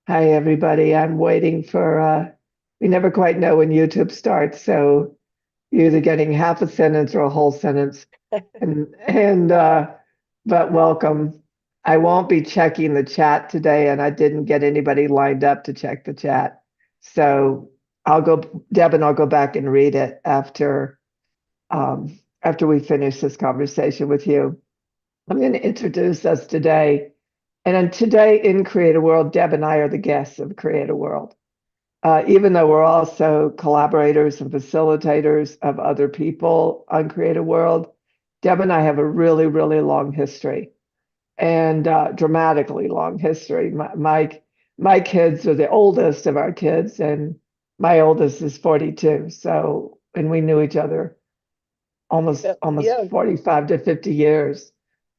Hi, everybody. I'm waiting for, we never quite know when YouTube starts. So you're either getting half a sentence or a whole sentence. But welcome. I won't be checking the chat today, and I didn't get anybody lined up to check the chat. So Deb and I'll go back and read it after we finish this conversation with you. I'm going to introduce us today. And then today in CreateAWorld, Deb and I are the guests of CreateAWorld. Even though we're also collaborators and facilitators of other people on CreateAWorld, Deb and I have a really, really long history and dramatically long history. My kids are the oldest of our kids, and my oldest is 42. So, and we knew each other Yeah, almost yeah, 45 to 50 years.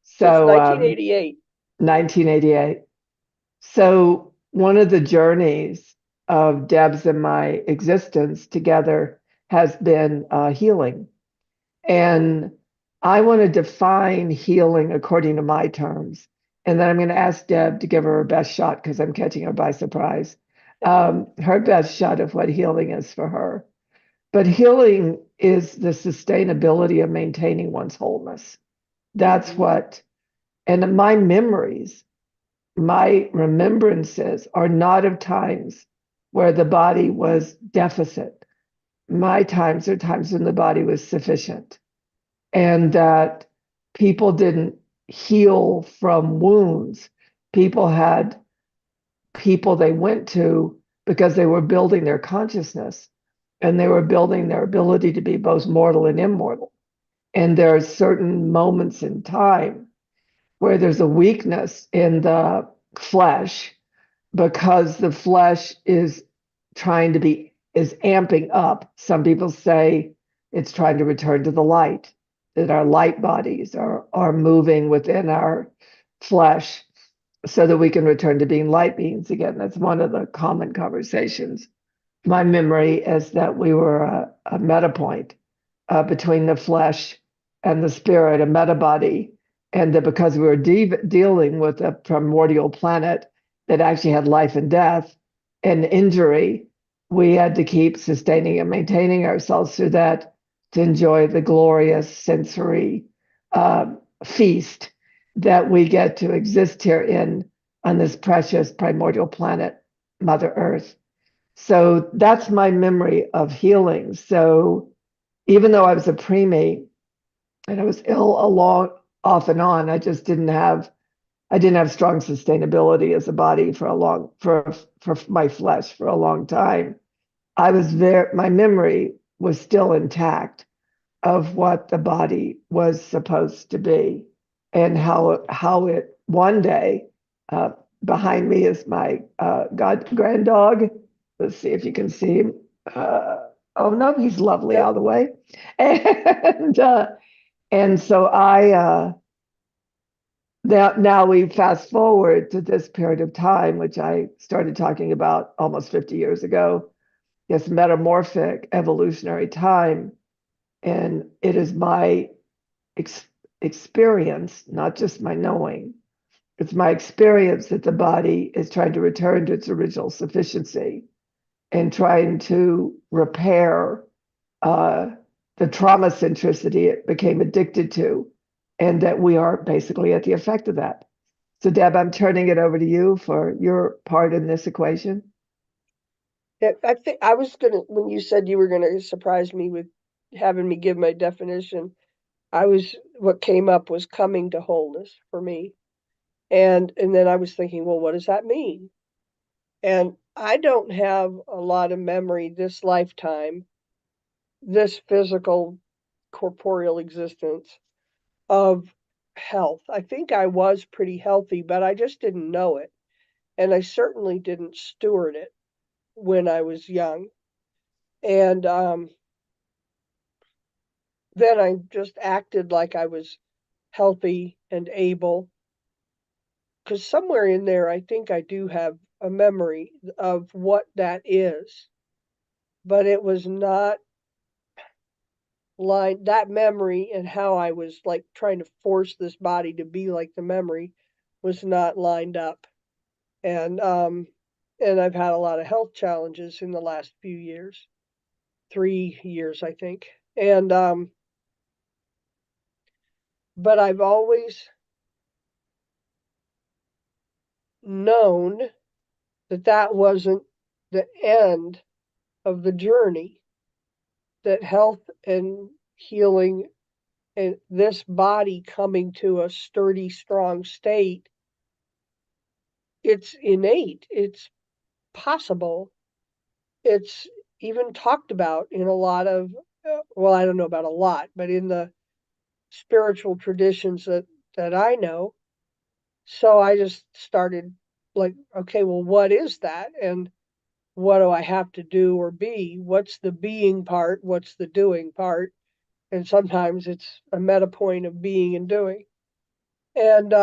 since So, 1988. 1988. So one of the journeys of Deb's and my existence together has been healing. And I want to define healing according to my terms. And then I'm going to ask Deb to give her best shot because I'm catching her by surprise. Her best shot of what healing is for her. But healing is the sustainability of maintaining one's wholeness. That's Mhm. what, and my memories, my remembrances are not of times where the body was deficit. My times are times when the body was sufficient, and that people didn't heal from wounds. People had people they went to because they were building their consciousness and they were building their ability to be both mortal and immortal. And there are certain moments in time where there's a weakness in the flesh because the flesh is is amping up. Some people say it's trying to return to the light, that our light bodies are moving within our flesh so that we can return to being light beings again. That's one of the common conversations. My memory is that we were a meta point between the flesh and the spirit, a meta body, and that because we were dealing with a primordial planet that actually had life and death and injury, we had to keep sustaining and maintaining ourselves through that to enjoy the glorious sensory feast that we get to exist here in on this precious primordial planet, Mother Earth. So that's my memory of healing. So even though I was a preemie and I was ill along off and on, I didn't have strong sustainability as a body for my flesh for a long time. My memory was still intact of what the body was supposed to be and how it one day uh, behind me is my grand dog. Let's see if you can see him. Oh no, he's lovely Yep. out of the way. And and so now we fast forward to this period of time, which I started talking about almost 50 years ago, this metamorphic evolutionary time. And it is my ex- experience, not just my knowing, it's my experience that the body is trying to return to its original sufficiency and trying to repair uh, the trauma centricity it became addicted to, and that we are basically at the effect of that. So, Deb, I'm turning it over to you for your part in this equation. Yeah, I think I was gonna, when you said you were gonna surprise me with having me give my definition, what came up was coming to wholeness for me. And then I was thinking, well, what does that mean? And I don't have a lot of memory this lifetime, this physical corporeal existence of health. I think I was pretty healthy, but I just didn't know it. And I certainly didn't steward it when I was young. And then I just acted like I was healthy and able. Because somewhere in there, I think I do have a memory of what that is. But it was not that memory and how I was like trying to force this body to be like the memory was not lined up. And and I've had a lot of health challenges in the last few years, 3 years, I think. And but I've always known that that wasn't the end of the journey, that health and healing and this body coming to a sturdy, strong state, it's innate, it's possible, it's even talked about in a lot of, well, I don't know about a lot, but in the spiritual traditions that I know. So I just started like, okay, well, what is that? And what do I have to do or be? What's the being part? What's the doing part? And sometimes it's a meta point of being and doing. And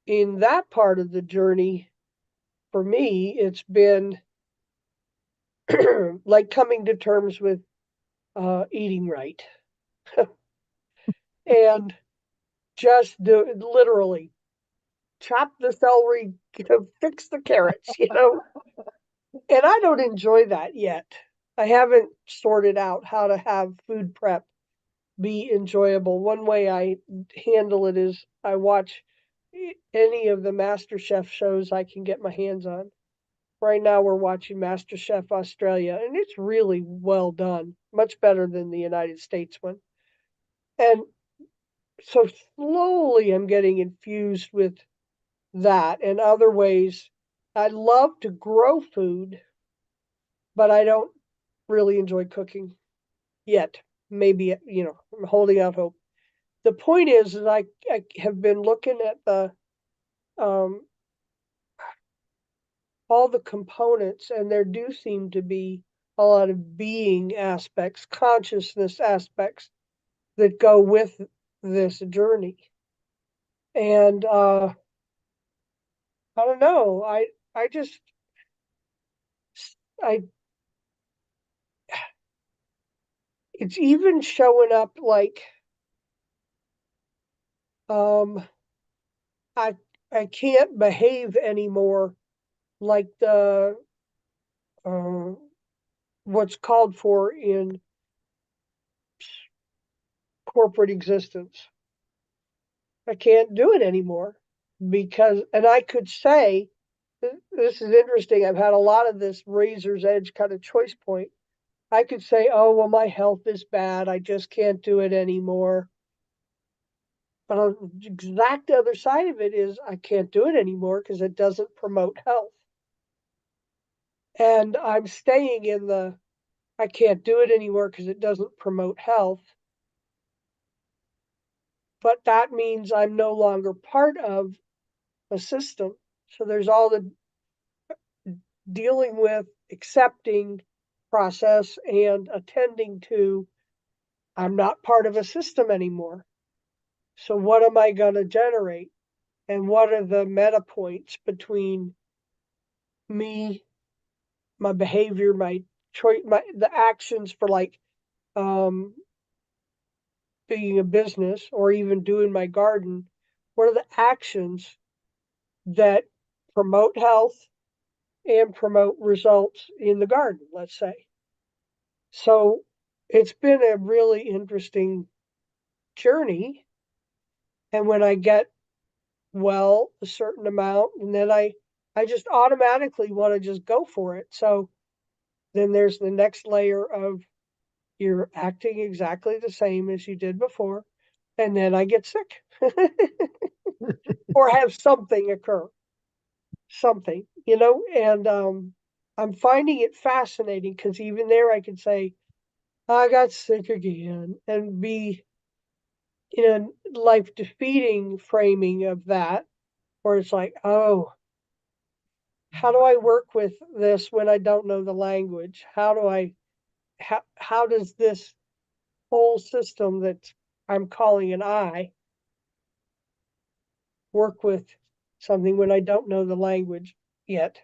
in that part of the journey, for me, it's been like coming to terms with eating right and just do literally chop the celery, fix the carrots, And I don't enjoy that yet. I haven't sorted out how to have food prep be enjoyable. One way I handle it is I watch any of the Master Chef shows I can get my hands on. Right now, we're watching Master Chef Australia, and it's really well done, much better than the United States one. And so slowly I'm getting infused with that and other ways. I love to grow food, but I don't really enjoy cooking yet. Maybe, I'm holding out hope. The point is that I have been looking at the um, all the components, and there do seem to be a lot of being aspects, consciousness aspects that go with this journey. And I don't know. I just I it's even showing up like um I I can't behave anymore like the uh, what's called for in corporate existence. I can't do it anymore because, and I could say, this is interesting. I've had a lot of this razor's edge kind of choice point. I could say, oh, well, my health is bad. I just can't do it anymore. But on the exact other side of it is I can't do it anymore because it doesn't promote health. And I'm staying in the I can't do it anymore because it doesn't promote health. But that means I'm no longer part of a system. So there's all the dealing with, accepting process, and attending to I'm not part of a system anymore. So what am I going to generate? And what are the meta points between me, my behavior, my choice, the actions for like um, being a business or even doing my garden? What are the actions that promote health and promote results in the garden, let's say? So it's been a really interesting journey. And when I get well a certain amount, and then I just automatically want to just go for it. So then there's the next layer of you're acting exactly the same as you did before, and then I get sick or have something occur, something, and I'm finding it fascinating because even there I can say, I got sick again and be in a life defeating framing of that, where it's like, oh, how do I work with this when I don't know the language? How does this whole system that I'm calling an I work with something when I don't know the language yet?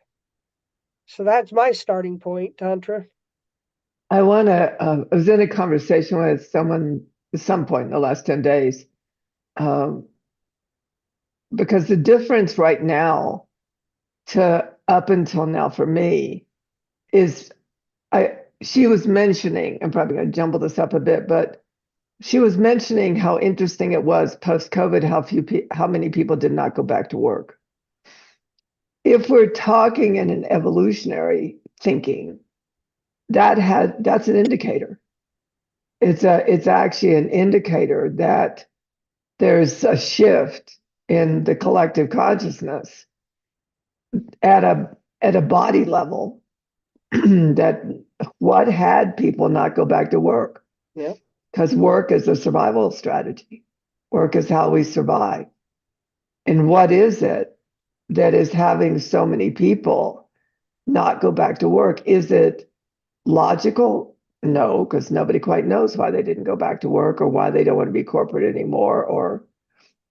So that's my starting point, Tantra. I was in a conversation with someone at some point in the last 10 days, um, because the difference right now to up until now for me is she was mentioning, I'm probably going to jumble this up a bit, but she was mentioning how interesting it was post-COVID, how many people did not go back to work. If we're talking in an evolutionary thinking, that's an indicator. It's actually an indicator that there's a shift in the collective consciousness at a body level that what had people not go back to work? Yeah. Because work is a survival strategy. Work is how we survive. And what is it that is having so many people not go back to work? Is it logical? No, because nobody quite knows why they didn't go back to work or why they don't want to be corporate anymore or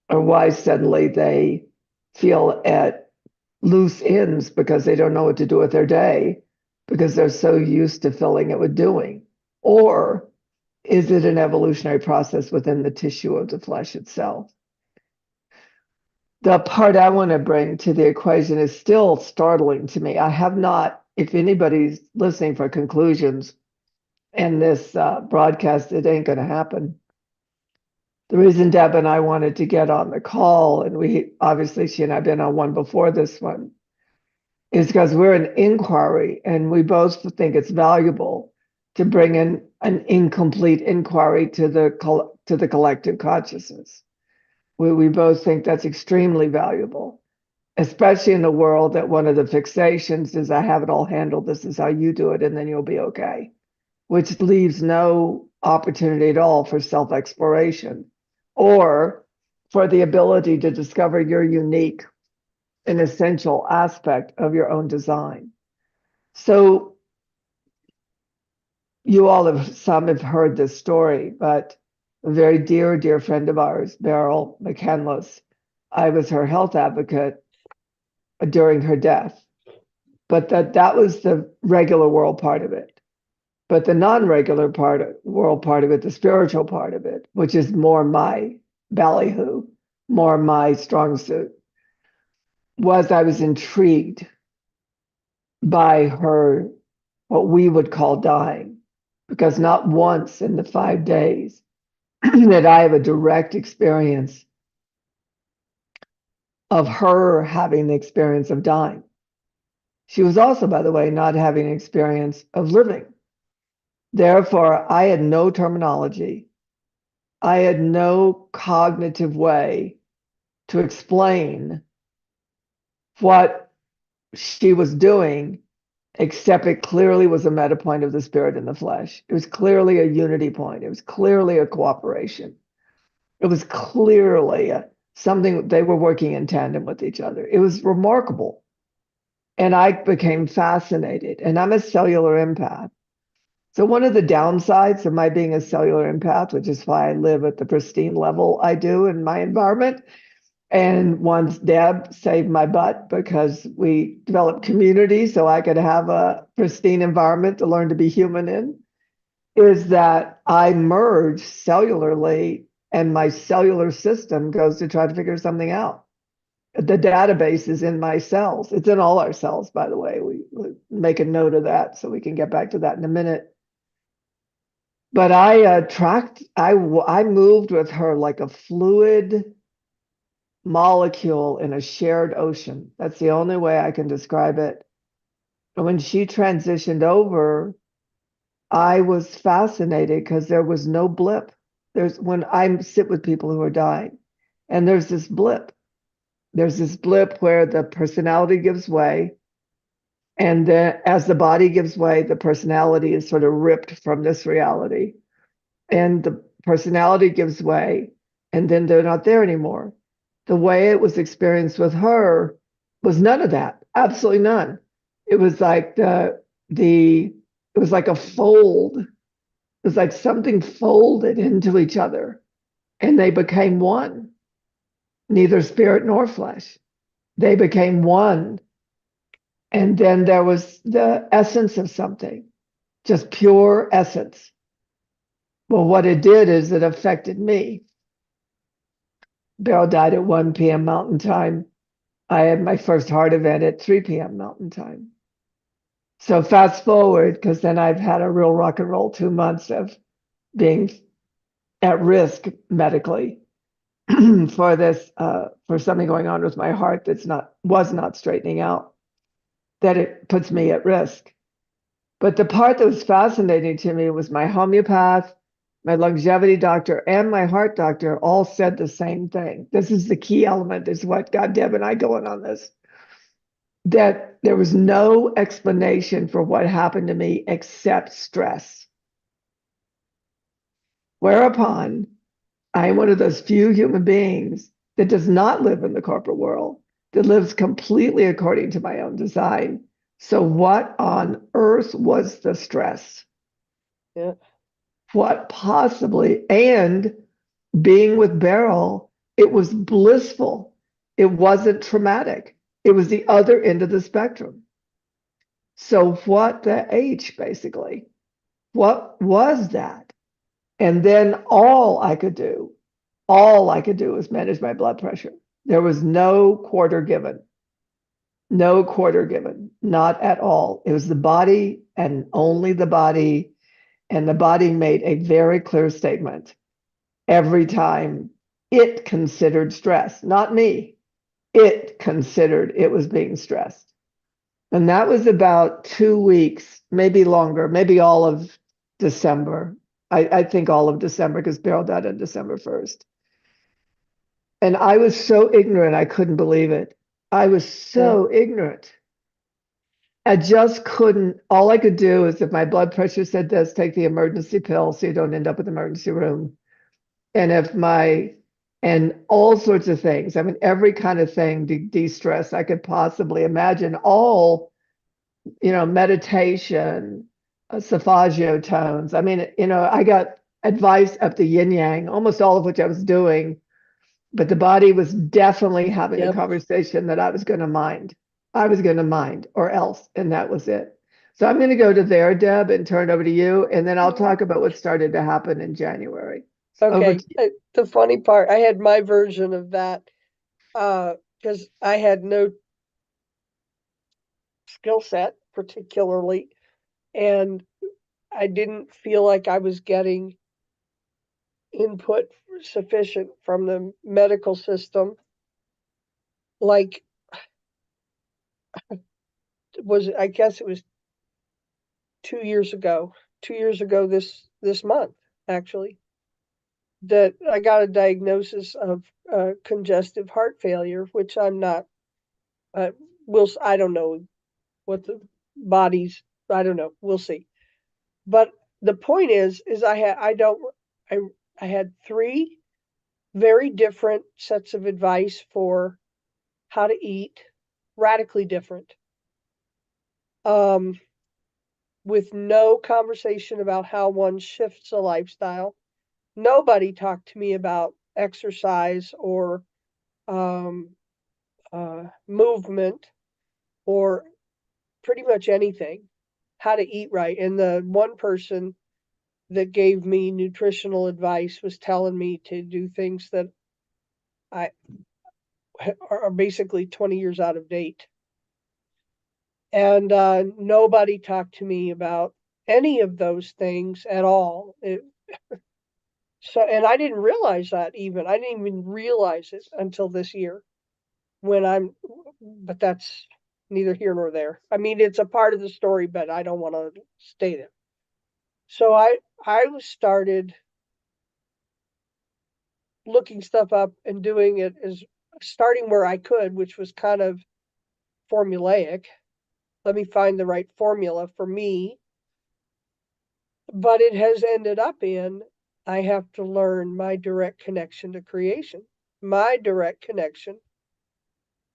why suddenly they feel at loose ends because they don't know what to do with their day because they're so used to filling it with doing. Or is it an evolutionary process within the tissue of the flesh itself? The part I want to bring to the equation is still startling to me. I have not, if anybody's listening for conclusions in this broadcast, it ain't going to happen. The reason Deb and I wanted to get on the call, and she and I have been on one before this one, is because we're an inquiry and we both think it's valuable to bring in an incomplete inquiry to the collective consciousness. We both think that's extremely valuable, especially in a world that one of the fixations is I have it all handled, this is how you do it, and then you'll be okay, which leaves no opportunity at all for self-exploration or for the ability to discover your unique and essential aspect of your own design. So some have heard this story, but a very dear friend of ours, Beryl McKenless, I was her health advocate during her death, but that was the regular world part of it. But the non-regular world part of it, the spiritual part of it, which is more my ballyhoo, more my strong suit, was I was intrigued by her, what we would call dying, because not once in the 5 days that I have a direct experience of her having the experience of dying. She was also, by the way, not having an experience of living. Therefore, I had no terminology. I had no cognitive way to explain what she was doing, except it clearly was a meta point of the spirit and the flesh. It was clearly a unity point. It was clearly a cooperation. It was clearly something they were working in tandem with each other. It was remarkable. And I became fascinated. And I'm a cellular empath. So one of the downsides of my being a cellular empath, which is why I live at the pristine level I do in my environment, and once Deb saved my butt because we developed community so I could have a pristine environment to learn to be human in, is that I merge cellularly and my cellular system goes to try to figure something out. The database is in my cells. It's in all our cells, by the way. We make a note of that so we can get back to that in a minute. But I moved with her like a fluid molecule in a shared ocean. That's the only way I can describe it. And when she transitioned over, I was fascinated because there was no blip. When I sit with people who are dying, and there's this blip. There's this blip where the personality gives way, and then as the body gives way, the personality is sort of ripped from this reality. And the personality gives way, and then they're not there anymore. The way it was experienced with her was none of that, absolutely none. It was like it was like a fold. It was like something folded into each other, and they became one, neither spirit nor flesh. They became one. And then there was the essence of something, just pure essence. Well, what it did is it affected me. Beryl died at 1 p.m. Mountain Time I had my first heart event at 3 p.m. Mountain Time. So fast forward, because then I've had a real rock and roll 2 months of being at risk medically for this, for something going on with my heart was not straightening out, that it puts me at risk. But the part that was fascinating to me was my homeopath, my longevity doctor, and my heart doctor all said the same thing. This is the key element, is what got Deb and I going on this, that there was no explanation for what happened to me except stress. Whereupon I am one of those few human beings that does not live in the corporate world, that lives completely according to my own design. So what on earth was the stress? Yeah. What possibly, and being with Beryl, it was blissful. It wasn't traumatic. It was the other end of the spectrum. So what the H, basically? What was that? And then all I could do was manage my blood pressure. There was no quarter given, not at all. It was the body and only the body. And the body made a very clear statement every time it considered stress, not me. It considered it was being stressed. And that was about 2 weeks, maybe longer, maybe all of December. I think all of December, because Beryl died on December 1st. And I was so ignorant, I couldn't believe it. I was so ignorant. I just couldn't. All I could do is, if my blood pressure said this, take the emergency pill so you don't end up in the emergency room. And and all sorts of things. I mean, every kind of thing to de-stress I could possibly imagine, all, meditation, Safagio tones. I mean, I got advice up the yin yang, almost all of which I was doing, but the body was definitely having a Yep. conversation that I was going to mind. I was going to mind or else, and that was it. So I'm going to go to there, Deb, and turn it over to you, and then I'll talk about what started to happen in January. Over Okay. to you. The funny part, I had my version of that because I had no skill set particularly, and I didn't feel like I was getting input sufficient from the medical system. Like, I guess it was 2 years ago, 2 years ago this month, actually, that I got a diagnosis of congestive heart failure, which I'm not. I don't know what the body's. I don't know. We'll see. But the point is I I had three very different sets of advice for how to eat, radically different. Um, with no conversation about how one shifts a lifestyle. Nobody talked to me about exercise or um, movement or pretty much anything, how to eat right. And the one person that gave me nutritional advice was telling me to do things that I are basically 20 years out of date. And nobody talked to me about any of those things at all. And I didn't realize that even. I didn't even realize it until this year but that's neither here nor there. I mean, it's a part of the story, but I don't want to state it. So I started looking stuff up and doing it as starting where I could, which was kind of formulaic. Let me find the right formula for me. But it has ended up in I have to learn my direct connection to creation, my direct connection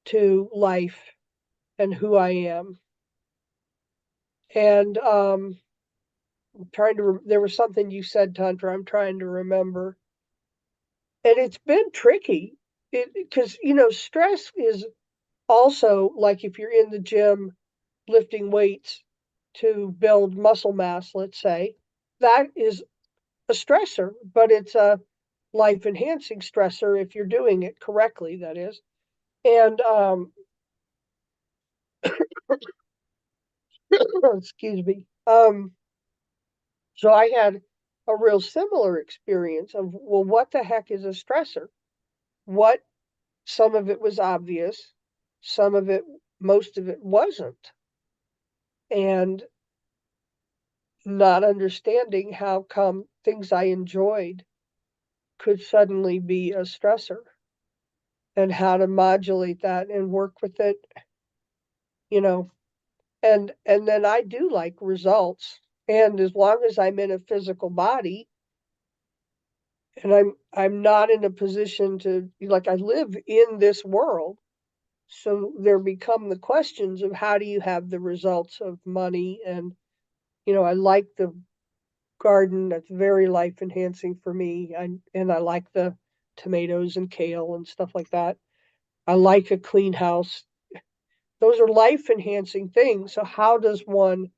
to life and who I am. And there was something you said, Tantra, I'm trying to remember. And it's been tricky because, stress is also like if you're in the gym lifting weights to build muscle mass, let's say, that is a stressor, but it's a life enhancing stressor if you're doing it correctly, that is. And Excuse me. So I had a real similar experience of, well, what the heck is a stressor? What Some of it was obvious, some of it, most of it wasn't. And not understanding how come things I enjoyed could suddenly be a stressor and how to modulate that and work with it, you know. And then I do like results. And as long as I'm in a physical body and I'm not in a position to, like, I live in this world. So there become the questions of how do you have the results of money? And, I like the garden. That's very life enhancing for me. And I like the tomatoes and kale and stuff like that. I like a clean house. Those are life enhancing things. So how does one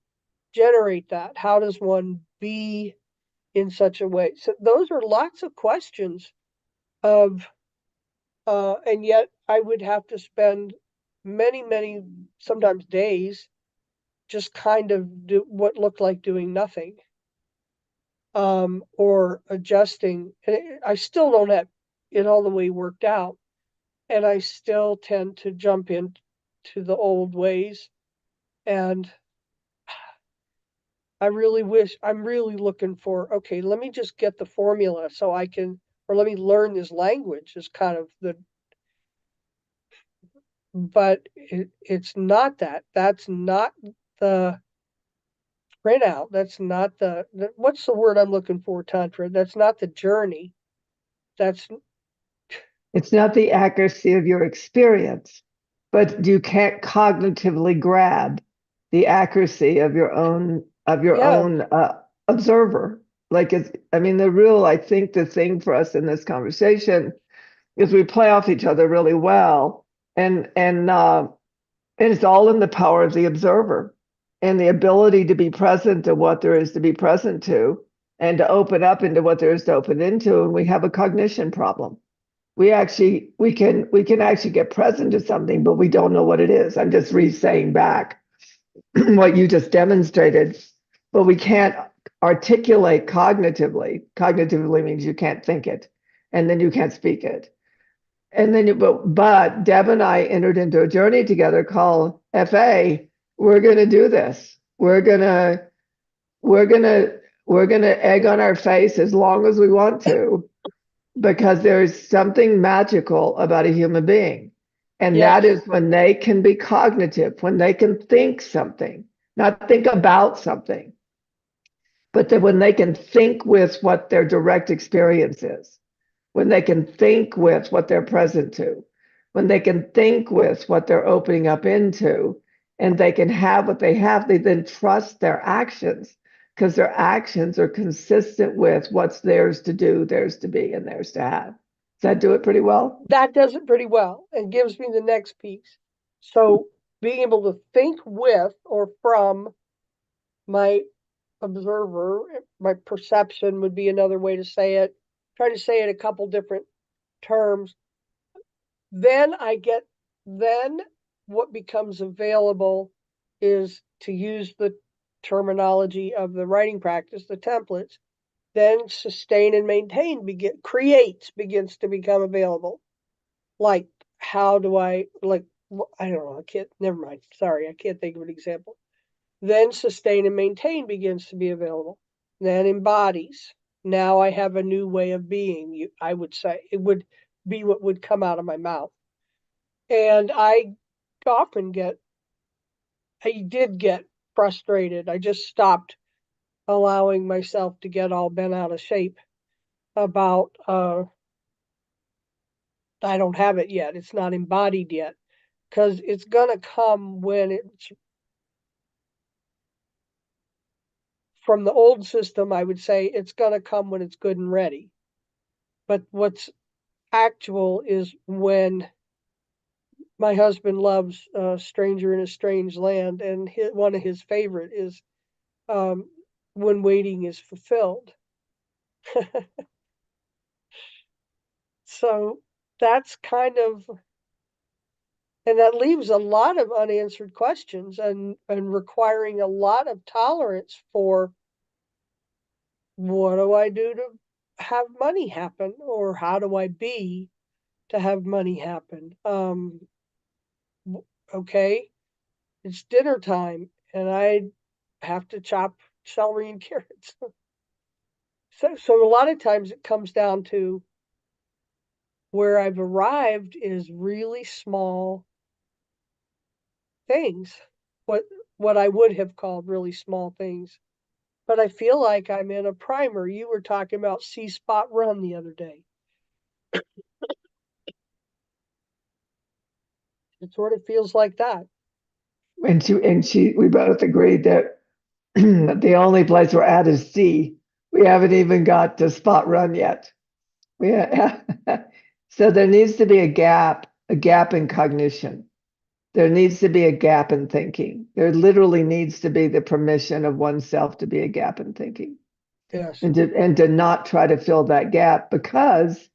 generate that? How does one be in such a way? So those are lots of questions of, and yet I would have to spend many, many, sometimes days just kind of do what looked like doing nothing, or adjusting. And I still don't have it all the way worked out. And I still tend to jump into the old ways. And I'm really looking for, okay, let me just get the formula so I can, or let me learn this language is kind of but it's not that. That's not the printout. That's not what's the word I'm looking for, Tantra? That's not the journey. That's, It's not the accuracy of your experience, but you can't cognitively grab the accuracy of your yeah, own observer. Like it's, I mean, I think the thing for us in this conversation is we play off each other really well, and it's all in the power of the observer and the ability to be present to what there is to be present to, and to open up into what there is to open into. And we have a cognition problem. We can actually get present to something, but we don't know what it is. I'm just re-saying back what you just demonstrated, but we can't articulate cognitively. Cognitively means you can't think it, and then you can't speak it. And then, but Deb and I entered into a journey together called FA. We're going to do this. We're going to, we're going to egg on our face as long as we want to, because there's something magical about a human being. And that yes, is when they can be cognitive, when they can think something, not think about something, but that when they can think with what their direct experience is, when they can think with what they're present to, when they can think with what they're opening up into, and they can have what they have, they then trust their actions because their actions are consistent with what's theirs to do, theirs to be, and theirs to have. Does that do it pretty well? that does it pretty well and gives me the next piece. So being able to think with or from my observer, my perception would be another way to say it. Try to say it a couple different terms. Then then what becomes available is to use the terminology of the writing practice, the templates. Then sustain and maintain begins to become available. Like, how do I don't know, I can't, never mind. Sorry, I can't think of an example. Then sustain and maintain begins to be available. Then embodies. Now I have a new way of being, I would say. It would be what would come out of my mouth. And often I did get frustrated. I just stopped allowing myself to get all bent out of shape about, I don't have it yet. It's not embodied yet. Because it's going to come when it's from the old system. I would say it's going to come when it's good and ready. But what's actual is when my husband loves Stranger in a Strange Land, and one of his favorite is, um, When Waiting is Fulfilled. So that's kind of, And that leaves a lot of unanswered questions and requiring a lot of tolerance for what do I do to have money happen, or how do I be to have money happen? Okay, it's dinner time and I have to chop celery and carrots. So a lot of times it comes down to where I've arrived is really small things. What what I would have called really small things. But I feel like I'm in a primer. You were talking about see spot run the other day. It sort of feels like that. We both agreed that the only place we're at is C. We haven't even got to spot run yet. So there needs to be a gap in cognition. There needs to be a gap in thinking. There literally needs to be the permission of oneself to be a gap in thinking, Yes. and to not try to fill that gap, because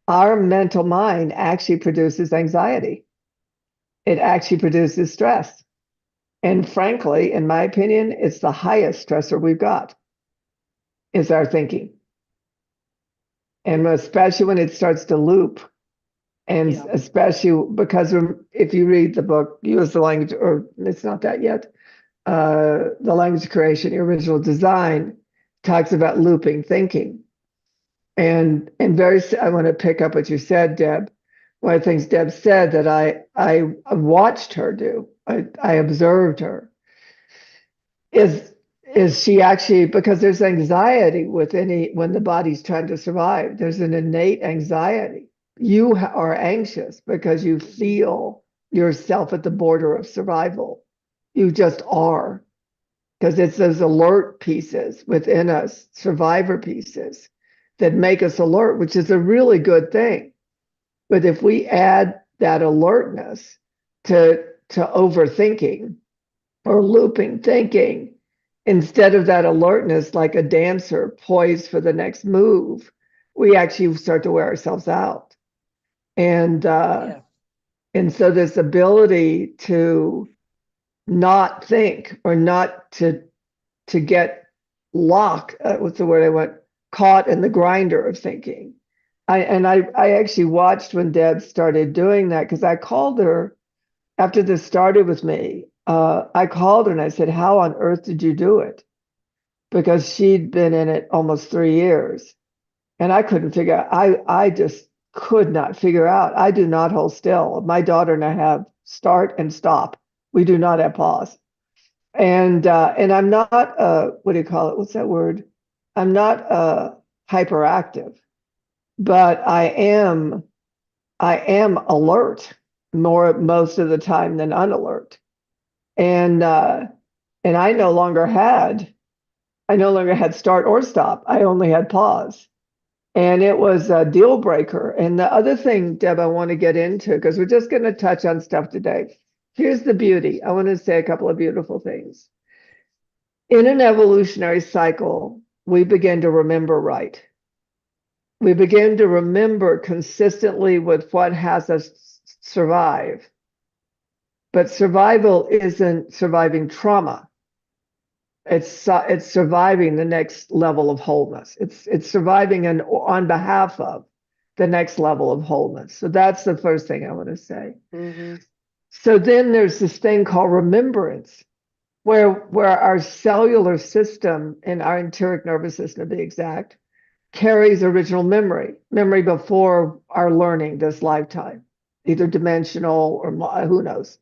our mental mind actually produces anxiety. It actually produces stress. And frankly, in my opinion, it's the highest stressor we've got is our thinking. And especially when it starts to loop, and Yeah. especially because if you read the book, Use the Language, or it's not that yet, The Language of Creation, the Original Design, talks about looping thinking. And I want to pick up what you said, Deb. One of the things Deb said that I watched her do, I observed her, is she actually, because there's anxiety when the body's trying to survive, there's an innate anxiety. You are anxious because you feel yourself at the border of survival. You just are, because it's those alert pieces within us, survivor pieces, that make us alert, which is a really good thing. But if we add that alertness to overthinking or looping thinking, instead of that alertness, like a dancer poised for the next move, we actually start to wear ourselves out. And Yeah. and so this ability to not think, or not to get locked, what's the word I want, caught in the grinder of thinking. I actually watched when Deb started doing that, because I called her after this started with me. I called her and I said, how on earth did you do it? Because she'd been in it almost 3 years. And I couldn't figure out, I just could not figure out. I do not hold still. My daughter and I have start and stop. We do not have pause. And I'm not what do you call it? What's that word? I'm not hyperactive, but I am alert most of the time than unalert. And I no longer had start or stop. I only had pause. And it was a deal breaker. And the other thing, Deb, I want to get into, because we're just going to touch on stuff today. Here's the beauty. I want to say a couple of beautiful things. In an evolutionary cycle, we begin to remember right. We begin to remember consistently with what has us survive. But survival isn't surviving trauma. It's surviving the next level of wholeness. It's surviving on behalf of the next level of wholeness. So that's the first thing I want to say. Mm-hmm. So then there's this thing called remembrance, where our cellular system and our enteric nervous system, to be exact, carries original memory before our learning this lifetime, either dimensional or who knows.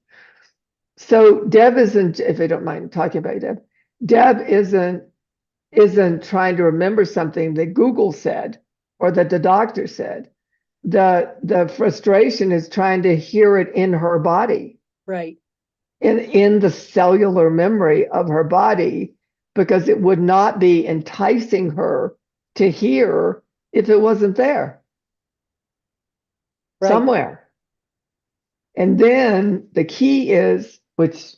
So Deb isn't, if I don't mind talking about Deb isn't trying to remember something that Google said or that the doctor said. The frustration is trying to hear it in her body, Right. in the cellular memory of her body, because it would not be enticing her to hear if it wasn't there Right. somewhere. And then the key is, which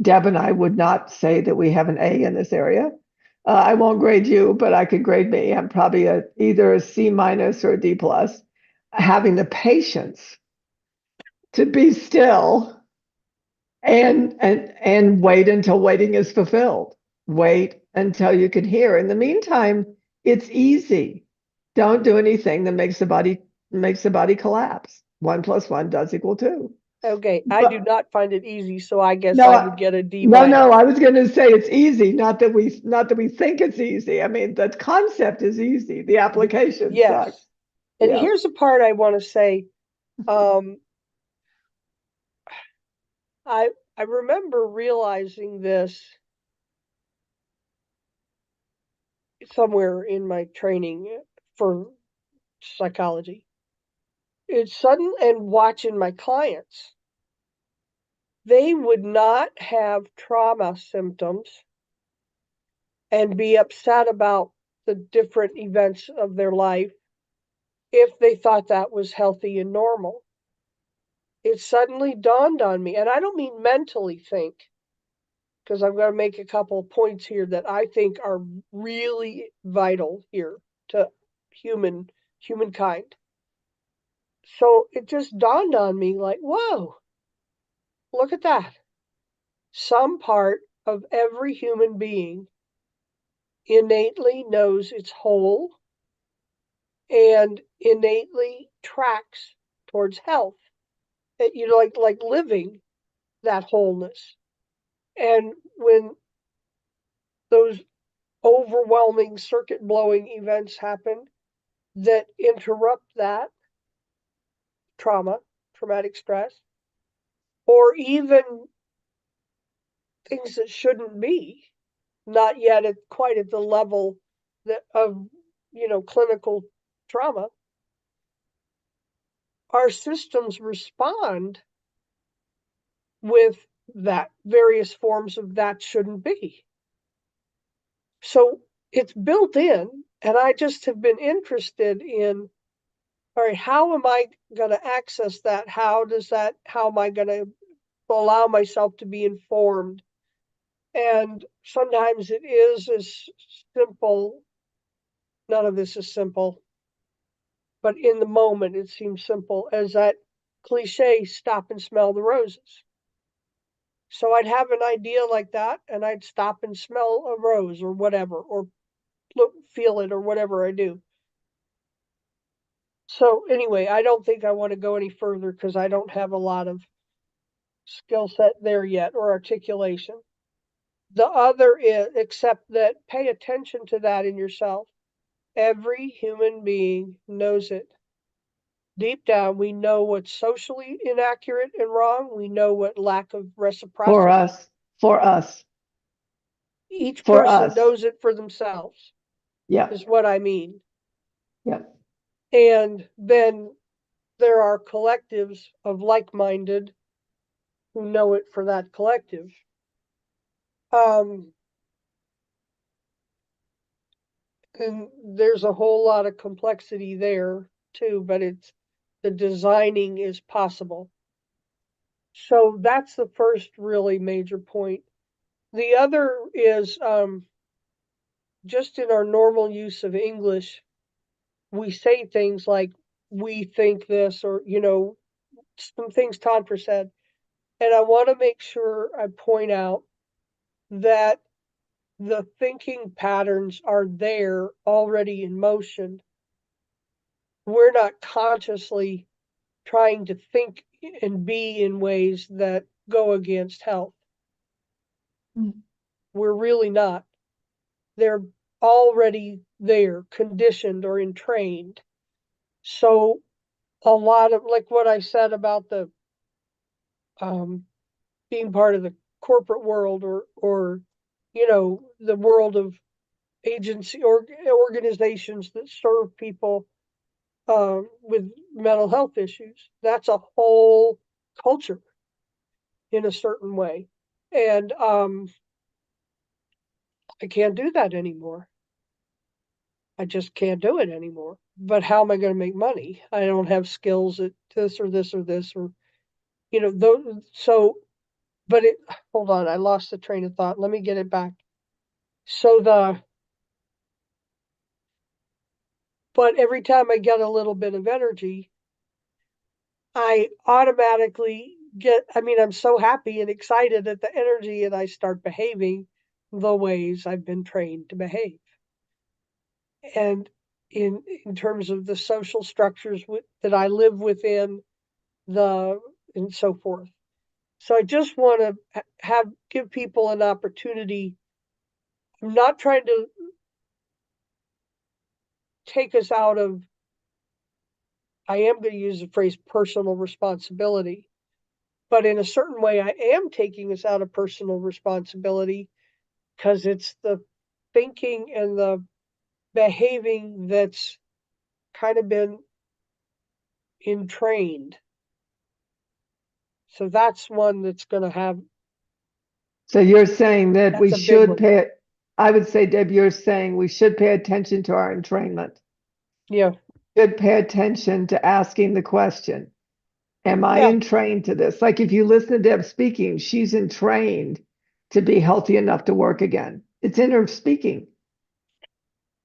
Deb and I would not say that we have an A in this area. I won't grade you, but I could grade me. I'm probably either a C minus or a D plus. Having the patience to be still and wait until waiting is fulfilled. Wait until you can hear. In the meantime, it's easy. Don't do anything that makes the body collapse. 1 + 1 does equal 2. Okay, I do But not find it easy, so I guess no, I would get a D no, minus. no. I was going to say it's easy. Not that we think it's easy. I mean, the concept is easy. The application sucks. Yes. And Yeah. here's the part I want to say. Um, I remember realizing this somewhere in my training for psychology. It's sudden and watching my clients. They would not have trauma symptoms and be upset about the different events of their life if they thought that was healthy and normal. It suddenly dawned on me, and I don't mean mentally think, because I'm going to make a couple of points here that I think are really vital here to humankind. So it just dawned on me like, whoa, look at that. Some part of every human being innately knows it's whole and innately tracks towards health. Like living that wholeness. And when those overwhelming circuit blowing events happen that interrupt that traumatic stress, or even things that shouldn't be, not yet quite at the level of clinical trauma, our systems respond with that various forms of that shouldn't be. So it's built in, and I just have been interested in, all right, how am I going to access that? How am I going to allow myself to be informed? And sometimes it is as simple, none of this is simple, but in the moment it seems simple as that cliche, stop and smell the roses. So I'd have an idea like that, and I'd stop and smell a rose or whatever, or look, feel it or whatever I do. So anyway, I don't think I want to go any further because I don't have a lot of skill set there yet or articulation. The other is, except that pay attention to that in yourself. Every human being knows it. Deep down, we know what's socially inaccurate and wrong. We know what lack of For reciprocity. us, for us, Each for person us. knows it for themselves, Yeah. is what I mean. Yeah. And then there are collectives of like minded who know it for that collective. Um, and there's a whole lot of complexity there too, but the designing is possible. So that's the first really major point. The other is just in our normal use of English, we say things like, we think this, or, some things Tantra said. And I want to make sure I point out that the thinking patterns are there already in motion. We're not consciously trying to think and be in ways that go against health. We're really not. They're already there, conditioned or entrained. So a lot of, like what I said about the um, being part of the corporate world, or the world of agency or organizations that serve people with mental health issues. That's a whole culture in a certain way. And I can't do that anymore. I just can't do it anymore. But how am I going to make money? I don't have skills at this or this or this, or, so, but hold on, I lost the train of thought. Let me get it back. So but every time I get a little bit of energy, I automatically I'm so happy and excited at the energy, and I start behaving the ways I've been trained to behave. And in terms of the social structures that I live within, the and so forth. So I just want to give people an opportunity. I'm not trying to take us out of, I am going to use the phrase personal responsibility, but in a certain way, I am taking us out of personal responsibility because it's the thinking and the behaving that's kind of been entrained. So that's one that's going to have, So you're saying that we that's a big should one. pay it. I would say, Deb, you're saying we should pay attention to our entrainment. Yeah. Should pay attention to asking the question, am I Yeah. entrained to this? Like if you listen to Deb speaking, she's entrained to be healthy enough to work again. It's in her speaking.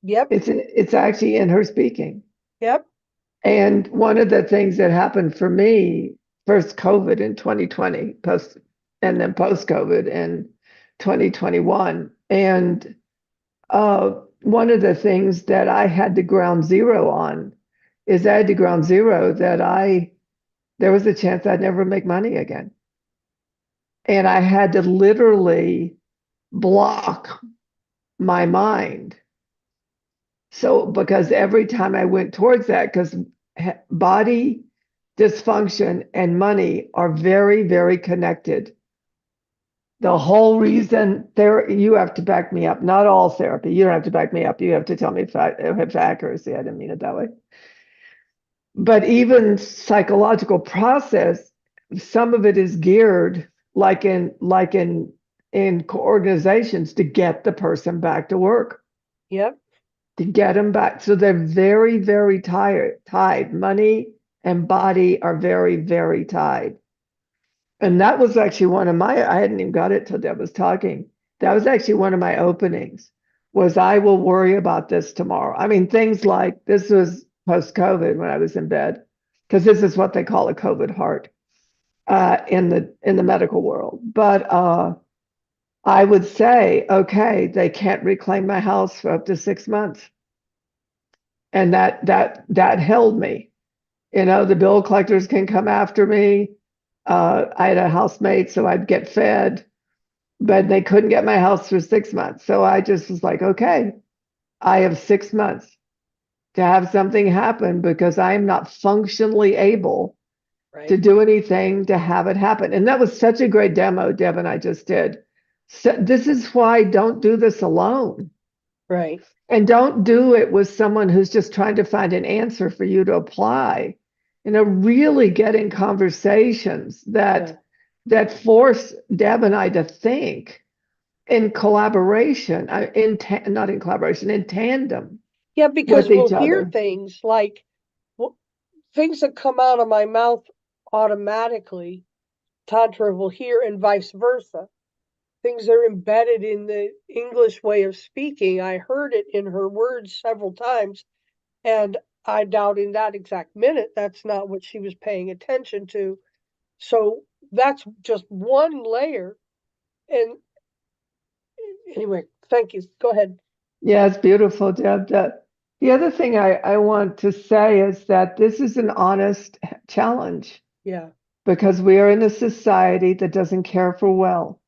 Yep. It's actually in her speaking. Yep. And one of the things that happened for me, first COVID in 2020, and then post COVID in 2021. And one of the things that I had to ground zero on is I had to ground zero that there was a chance I'd never make money again. And I had to literally block my mind. So, because every time I went towards that, because body dysfunction and money are very, very connected. The whole reason you have to back me up, not all therapy. You don't have to back me up. You have to tell me if I have accuracy. I didn't mean it that way. But even psychological process, some of it is geared like in organizations to get the person back to work, Yep. to get them back. So they're very, very tied. Money and body are very, very tied. And that was actually I hadn't even got it till Deb was talking. That was actually one of my openings was I will worry about this tomorrow. I mean, things like this was post-COVID when I was in bed, because this is what they call a COVID heart in the medical world. But I would say, okay, they can't reclaim my house for up to 6 months. And that held me. The bill collectors can come after me. I had a housemate, so I'd get fed, but they couldn't get my house for 6 months. So I just was like, okay, I have 6 months to have something happen because I am not functionally able to Right. do anything to have it happen. And that was such a great demo Deb and I just did. So this is why don't do this alone. Right. And don't do it with someone who's just trying to find an answer for you to apply. Really get in conversations that force Deb and I to think in collaboration, not in collaboration, in tandem Yeah, because with we'll each hear other. things like things that come out of my mouth automatically, Tantra will hear, and vice versa. Things that are embedded in the English way of speaking. I heard it in her words several times, and I doubt in that exact minute that's not what she was paying attention to. So that's just one layer. And anyway, thank you. Go ahead. Yeah, it's beautiful, Deb. The other thing I want to say is that this is an honest challenge Yeah. because we are in a society that doesn't care for well.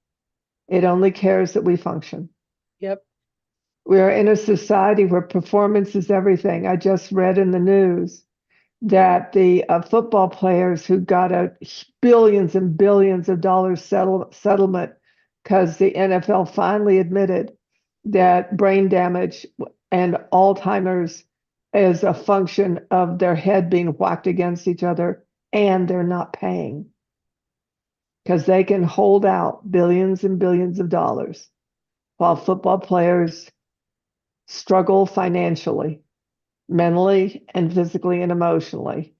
It only cares that we function. Yep. We are in a society where performance is everything. I just read in the news that the football players who got a billions and billions of dollars settlement because the NFL finally admitted that brain damage and Alzheimer's is a function of their head being whacked against each other, and they're not paying because they can hold out billions and billions of dollars while football players struggle financially, mentally and physically and emotionally.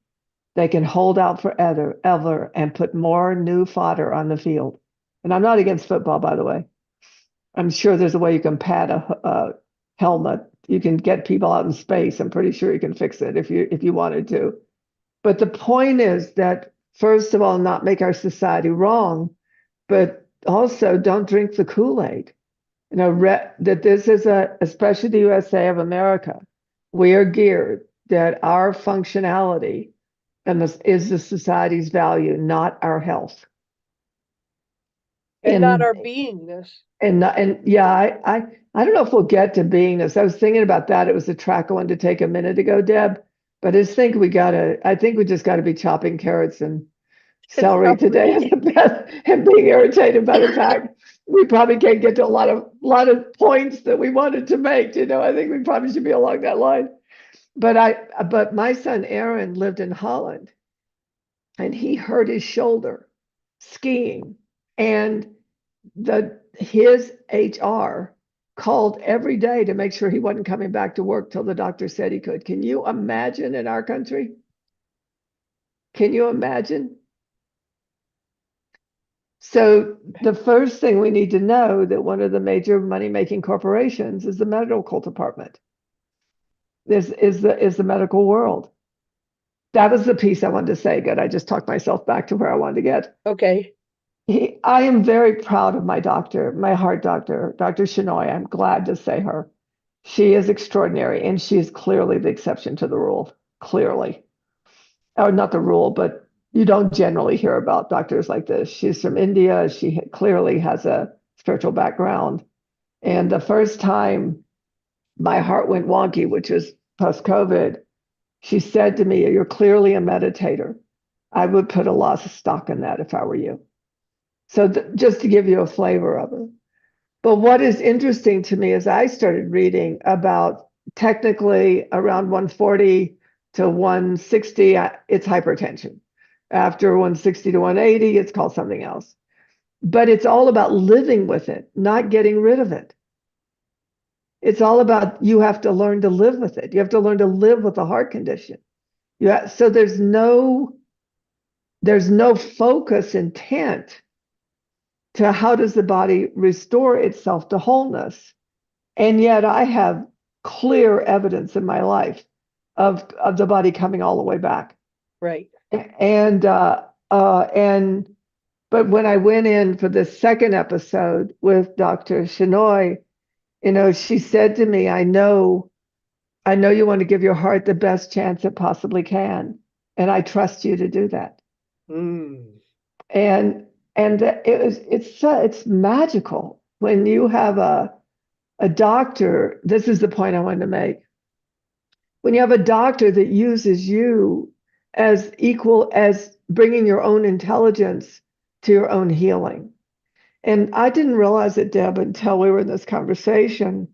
They can hold out forever ever and put more new fodder on the field. And I'm not against football, by the way. I'm sure there's a way you can pad a helmet. You can get people out in space. I'm pretty sure you can fix it if you wanted to. But the point is that, first of all, not make our society wrong, but also don't drink the Kool-Aid. That this is especially the USA of America, we are geared that our functionality and this is the society's value, not our health. And not our beingness. And yeah, I don't know if we'll get to beingness. I was thinking about that. It was a track I wanted to take a minute ago, Deb. But I think we just gotta be chopping carrots and celery today and being irritated by the fact we probably can't get to a lot of points that we wanted to make. I think we probably should be along that line. But my son Aaron lived in Holland and he hurt his shoulder skiing, and his HR called every day to make sure he wasn't coming back to work till the doctor said he could. Can you imagine in our country? Can you imagine? So the first thing we need to know that one of the major money-making corporations is the medical department. This is the medical world. That was the piece I wanted to say. Good. I just talked myself back to where I wanted to get. Okay. I am very proud of my doctor, my heart doctor, Dr. Shinoy. I'm glad to say her. She is extraordinary, and she is clearly the exception to the rule. Clearly. Or not the rule, but you don't generally hear about doctors like this. She's from India. She clearly has a spiritual background. And the first time my heart went wonky, which was post-COVID, she said to me, "You're clearly a meditator. I would put a lot of stock in that if I were you." So just to give you a flavor of it. But what is interesting to me is I started reading about technically around 140 to 160, it's hypertension. After 160 to 180, it's called something else. But it's all about living with it, not getting rid of it. It's all about you have to learn to live with it. You have to learn to live with a heart condition. So there's no focus intent to how does the body restore itself to wholeness. And yet I have clear evidence in my life of the body coming all the way back. Right. But when I went in for the second episode with Dr. Shinoy, she said to me, I know you want to give your heart the best chance it possibly can, and I trust you to do that. And it's magical when you have a doctor. This is the point I wanted to make. When you have a doctor that uses you as equal as bringing your own intelligence to your own healing. And I didn't realize it, Deb, until we were in this conversation.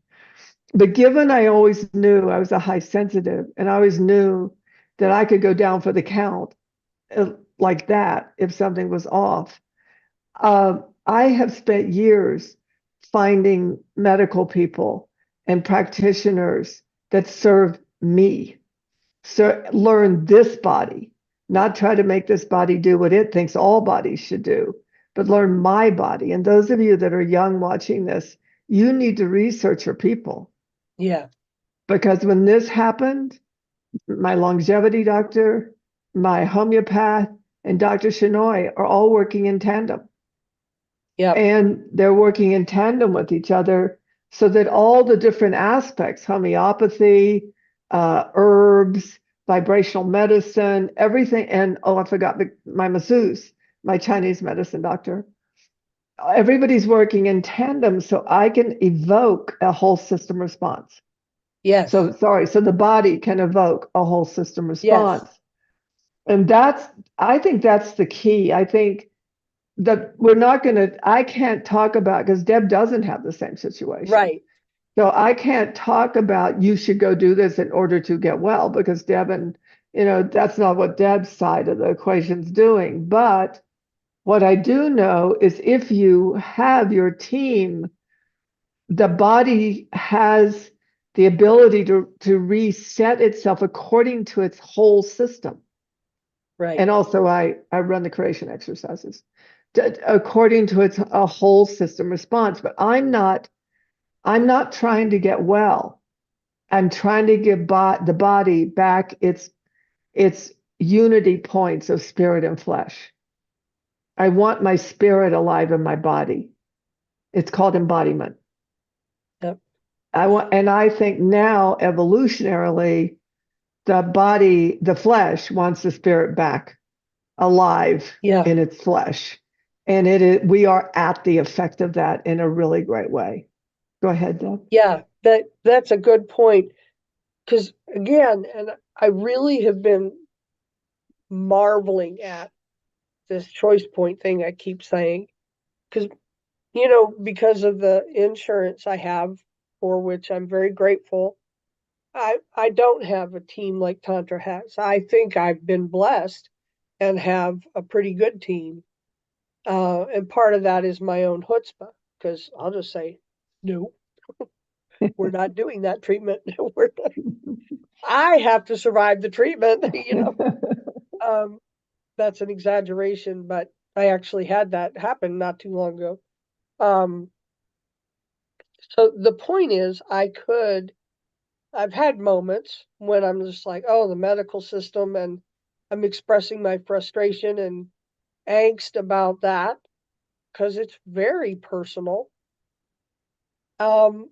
But given I always knew I was a high sensitive, and I always knew that I could go down for the count like that if something was off. I have spent years finding medical people and practitioners that serve me. So learn this body, not try to make this body do what it thinks all bodies should do, but learn my body. And those of you that are young watching this, you need to research your people. Yeah. Because when this happened, my longevity doctor, my homeopath, and Dr. Shinoy are all working in tandem. Yeah. And they're working in tandem with each other so that all the different aspects, homeopathy, herbs, vibrational medicine, everything, and I forgot my masseuse, my Chinese medicine doctor. Everybody's working in tandem so I can evoke a whole system response. Yes. So the body can evoke a whole system response. Yes. And I think that's the key. I think that I can't talk about, because Deb doesn't have the same situation. Right. So I can't talk about you should go do this in order to get well, because Deb that's not what Deb's side of the equation's doing. But what I do know is if you have your team, the body has the ability to reset itself according to its whole system. Right. And also I run the creation exercises according to a whole system response. But I'm not trying to get well. I'm trying to give the body back its unity points of spirit and flesh. I want my spirit alive in my body. It's called embodiment. Yep. And I think now evolutionarily, the body, the flesh wants the spirit back alive Yeah. in its flesh. And we are at the effect of that in a really great way. Go ahead, Deb. Yeah. That's a good point. Because again, and I really have been marveling at this choice point thing I keep saying. Because, because of the insurance I have, for which I'm very grateful, I don't have a team like Tantra has. I think I've been blessed and have a pretty good team. And part of that is my own chutzpah, because I'll just say, no, we're not doing that treatment. I have to survive the treatment. Um, that's an exaggeration, but I actually had that happen not too long ago. Um, so the point is, I've had moments when I'm just like, oh, the medical system, and I'm expressing my frustration and angst about that because it's very personal. Um,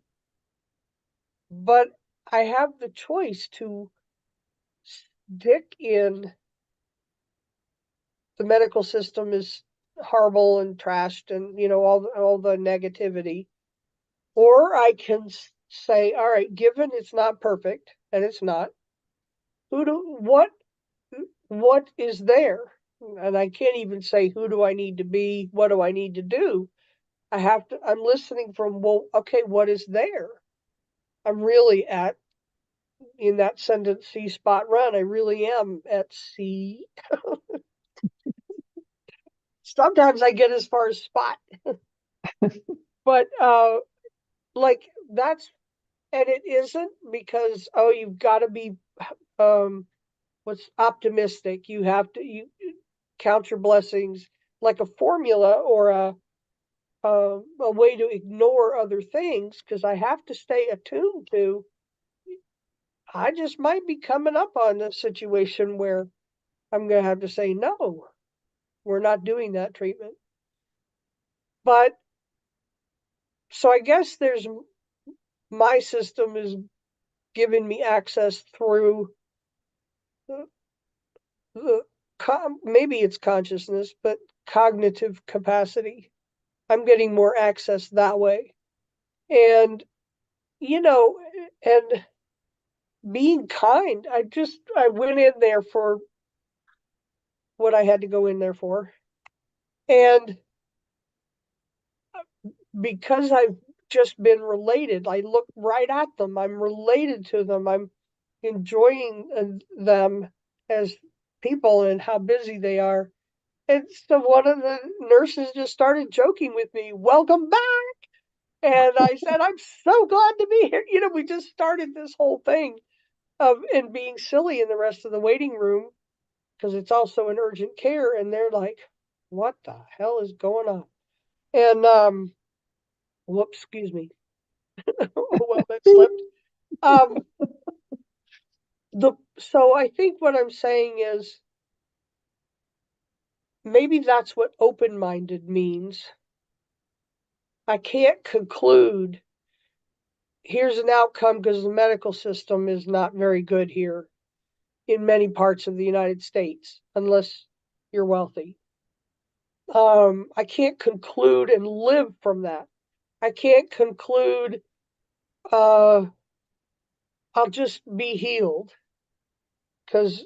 but I have the choice to stick in the medical system is horrible and trashed and all the negativity, or I can say, all right, given it's not perfect, and it's not, who do what is there? And I can't even say, who do I need to be, what do I need to do? I'm listening from, well, okay, what is there? I'm really at in that sentence, see spot run, I really am at sea. Sometimes I get as far as spot, but like that's, and it isn't because, oh, you've got to be um what's optimistic, you have to you count your blessings, like a formula or a way to ignore other things, because I have to stay attuned to, I just might be coming up on a situation where I'm going to have to say, no, we're not doing that treatment. But so I guess my system is giving me access through the, the maybe it's consciousness, but cognitive capacity. I'm getting more access that way. And, you know, and being kind, I went in there for what I had to go in there for. And because I've just been related, I look right at them. I'm related to them. I'm enjoying them as people and how busy they are. And so one of the nurses just started joking with me, welcome back. And I said, I'm so glad to be here. We just started this whole thing of and being silly in the rest of the waiting room, because it's also an urgent care. And they're like, what the hell is going on? And whoops, excuse me. Oh, well, that slipped. Um, so I think what I'm saying is maybe that's what open-minded means. I can't conclude here's an outcome because the medical system is not very good here in many parts of the United States, unless you're wealthy. I can't conclude and live from that. I can't conclude uh, I'll just be healed, because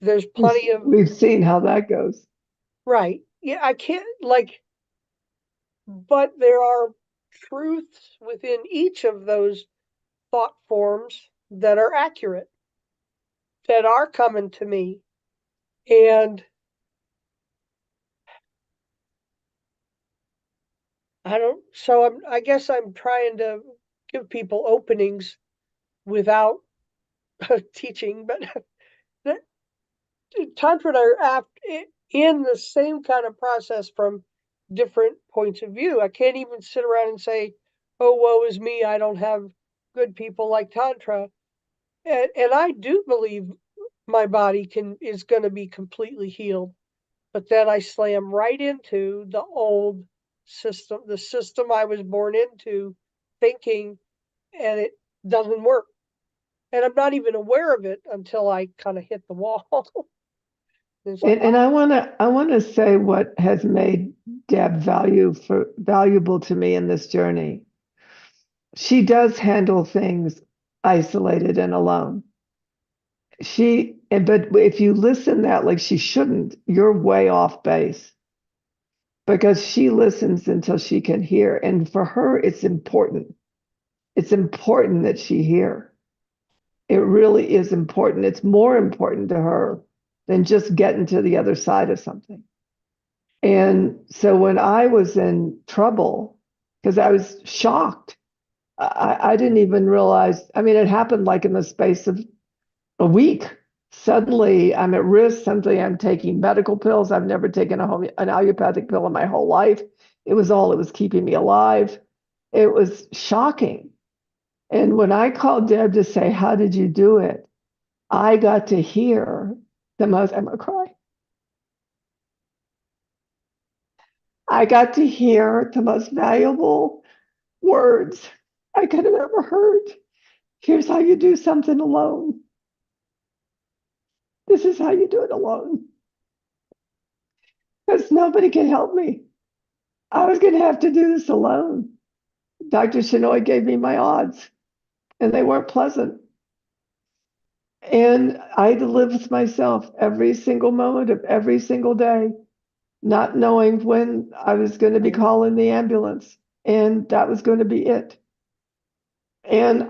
there's plenty of, We've seen how that goes. right. Yeah, I can't, like, but there are truths within each of those thought forms that are accurate, that are coming to me. And I guess I'm trying to give people openings without teaching, but Tantra and I are in the same kind of process from different points of view. I can't even sit around and say, oh, woe is me, I don't have good people like Tantra. And I do believe my body is going to be completely healed. But then I slam right into the old system, the system I was born into, thinking, and it doesn't work. And I'm not even aware of it until I kind of hit the wall. It's like, And I wanna say what has made Deb valuable to me in this journey. She does handle things isolated and alone. But if you listen that like she shouldn't, you're way off base because she listens until she can hear. And for her, it's important. It's important that she hear. It really is important. It's more important to her than just getting to the other side of something. And so when I was in trouble, because I was shocked, I didn't even realize. I mean, it happened like in the space of a week. Suddenly, I'm at risk. Suddenly, I'm taking medical pills. I've never taken an allopathic pill in my whole life. It was keeping me alive. It was shocking. And when I called Deb to say, "How did you do it?" I got to hear the most, I'm gonna cry. I got to hear the most valuable words I could have ever heard. Here's how you do something alone. This is how you do it alone. Because nobody can help me. I was going to have to do this alone. Dr. Shinoy gave me my odds, and they weren't pleasant. And I had to live with myself every single moment of every single day, not knowing when I was going to be calling the ambulance. And that was going to be it. And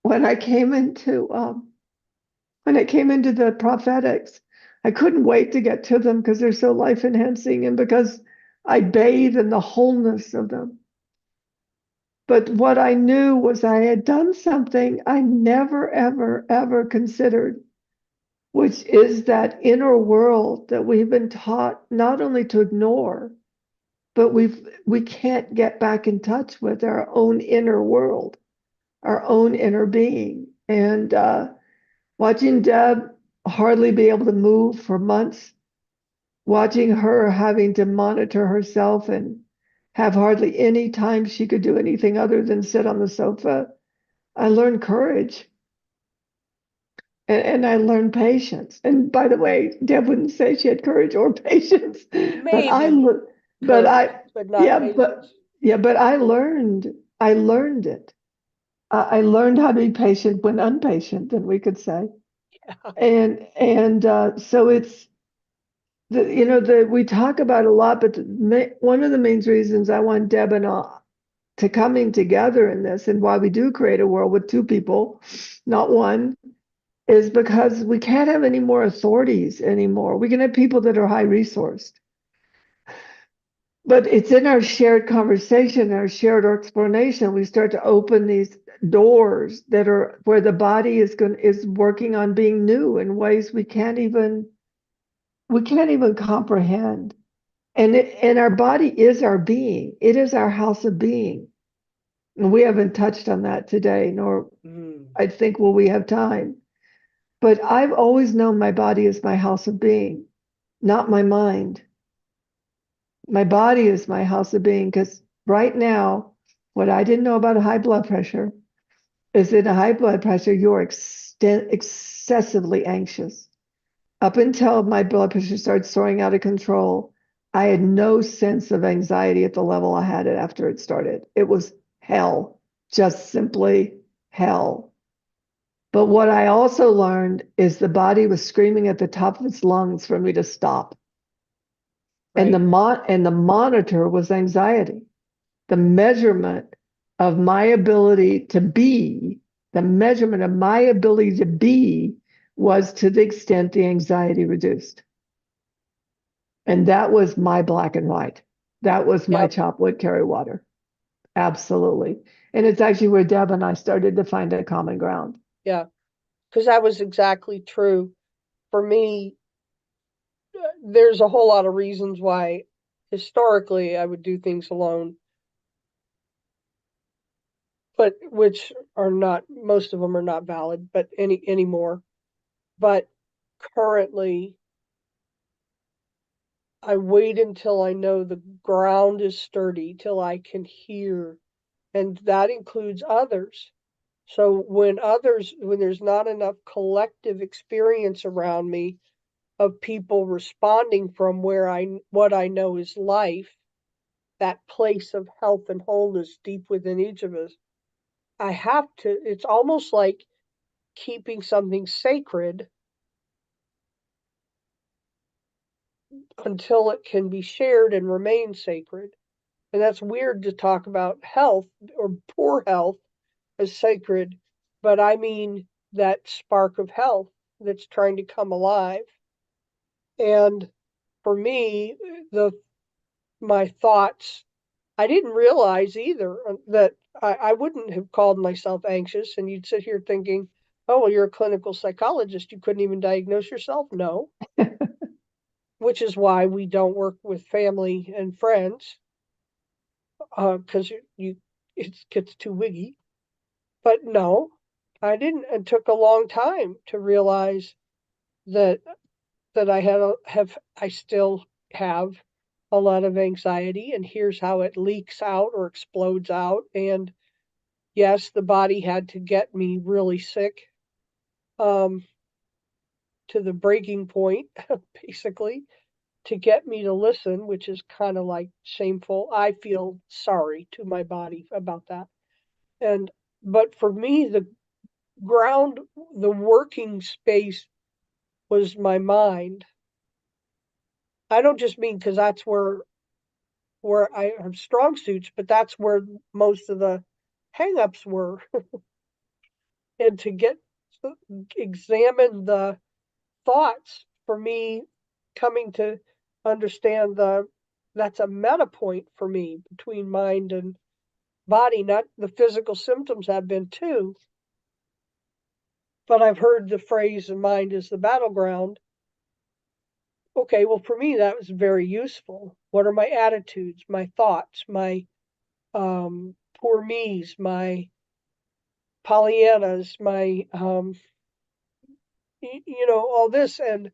when I came into the prophetics, I couldn't wait to get to them because they're so life enhancing and because I bathe in the wholeness of them. But what I knew was I had done something I never, ever, ever considered, which is that inner world that we've been taught not only to ignore, but we can't get back in touch with our own inner world, our own inner being. And watching Deb hardly be able to move for months, watching her having to monitor herself and have hardly any time she could do anything other than sit on the sofa, I learned courage and I learned patience. And by the way, Deb wouldn't say she had courage or patience, but maybe but courage, I, but not yeah, patience. but I learned it. I learned how to be patient when impatient, and we could say. Yeah. And so it's we talk about a lot, but one of the main reasons I want Deb and I to coming together in this, and why we do create a world with two people, not one, is because we can't have any more authorities anymore. We can have people that are high resourced, but it's in our shared conversation, our shared explanation, we start to open these doors that are where the body is working on being new in ways we can't even comprehend. And our body is our being. It is our house of being. And we haven't touched on that today, nor I think will we have time. But I've always known my body is my house of being, not my mind. My body is my house of being because right now, what I didn't know about high blood pressure is that in high blood pressure, you're excessively anxious. Up until my blood pressure started soaring out of control, I had no sense of anxiety at the level I had it after it started. It was hell, just simply hell. But what I also learned is the body was screaming at the top of its lungs for me to stop. And the monitor was anxiety. The measurement of my ability to be, the measurement of my ability to be was to the extent the anxiety reduced. And that was my black and white. That was my Yep. chop wood, carry water. Absolutely. And it's actually where Deb and I started to find a common ground. Yeah. Because that was exactly true. For me, there's a whole lot of reasons why historically I would do things alone, but which are not, most of them are not valid, but anymore. But currently, I wait until I know the ground is sturdy, till I can hear, and that includes others. So when there's not enough collective experience around me of people responding from what I know is life, that place of health and wholeness deep within each of us, it's almost like keeping something sacred until it can be shared and remain sacred. And that's weird to talk about health or poor health as sacred, but I mean that spark of health that's trying to come alive. And for me, the my thoughts, I didn't realize either that I wouldn't have called myself anxious. And you'd sit here thinking, oh, well, you're a clinical psychologist. You couldn't even diagnose yourself. No, which is why we don't work with family and friends because it gets too wiggy. But no, I didn't. It took a long time to realize that I still have a lot of anxiety, and here's how it leaks out or explodes out. And yes, the body had to get me really sick, um, to the breaking point, basically, to get me to listen, which is kind of like shameful. I feel sorry to my body about that. And but for me, ground, the working space was my mind. I don't just mean because that's where I have strong suits, but that's where most of the hangups were. And to examine the thoughts for me, coming to understand that's a meta point for me between mind and body. Not the physical symptoms have been too, but I've heard the phrase mind is the battleground. Okay, well, for me, that was very useful. What are my attitudes, my thoughts, my poor me's, my Pollyannas, my, all this. And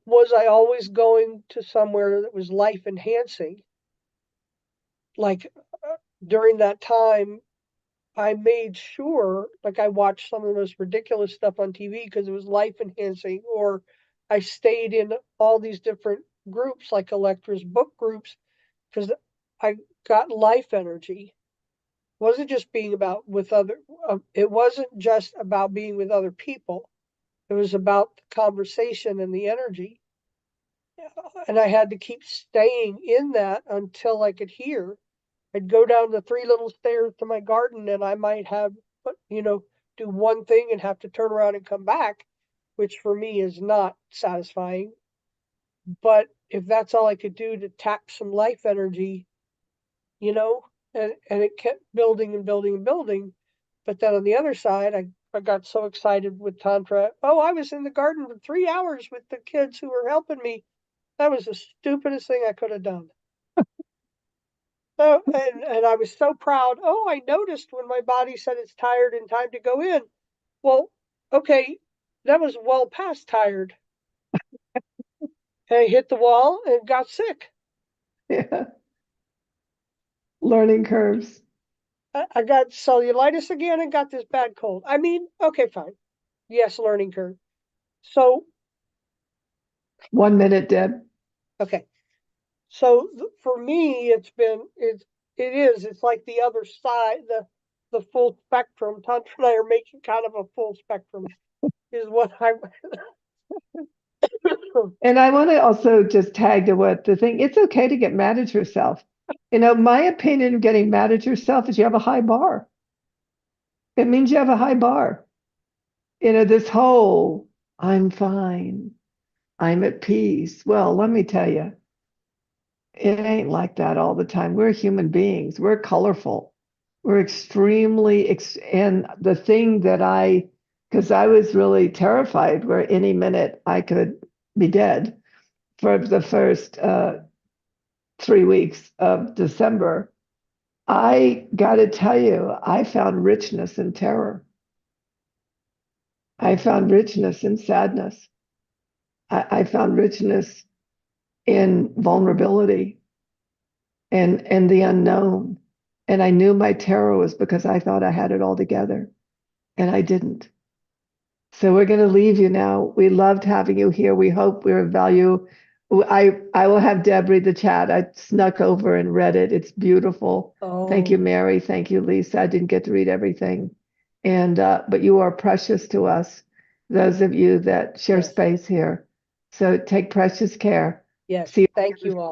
was I always going to somewhere that was life enhancing? Like during that time, I made sure, like I watched some of the most ridiculous stuff on TV because it was life enhancing, or I stayed in all these different groups, like Electra's book groups, because I got life energy. It wasn't just being about with other, it wasn't just about being with other people. It was about the conversation and the energy. And I had to keep staying in that until I could hear. I'd go down the three little stairs to my garden and I might have, do one thing and have to turn around and come back, which for me is not satisfying. But if that's all I could do to tap some life energy, you know, and it kept building and building and building. But then on the other side, I got so excited with Tantra. Oh, I was in the garden for 3 hours with the kids who were helping me. That was the stupidest thing I could have done. Oh, and I was so proud. Oh, I noticed when my body said it's tired and time to go in. Well, okay, that was well past tired. And I hit the wall and got sick. Yeah. Learning curves. I got cellulitis again and got this bad cold. I mean, okay, fine. Yes, learning curve. So, 1 minute, Deb. okay. So for me, it's like the other side, the full spectrum. Tantra and I are making kind of a full spectrum is what I. And I want to also just tag to what the thing, it's okay to get mad at yourself. My opinion of getting mad at yourself is you have a high bar. It means you have a high bar. This whole, I'm fine, I'm at peace. Well, let me tell you, it ain't like that all the time. We're human beings, we're colorful, we're and the thing because I was really terrified where any minute I could be dead for the first 3 weeks of December. I got to tell you, I found richness in terror. I found richness in sadness. I found richness in vulnerability and the unknown. And I knew my terror was because I thought I had it all together, and I didn't. So we're going to leave you now. We loved having you here. We hope we're of value. I will have Deb read the chat. I snuck over and read it. It's beautiful. Thank you, Oh, Mary. Thank you, Lisa. I didn't get to read everything. And but you are precious to us, those of you that share yes, space here. So take precious care. yes. See you. Thank you all.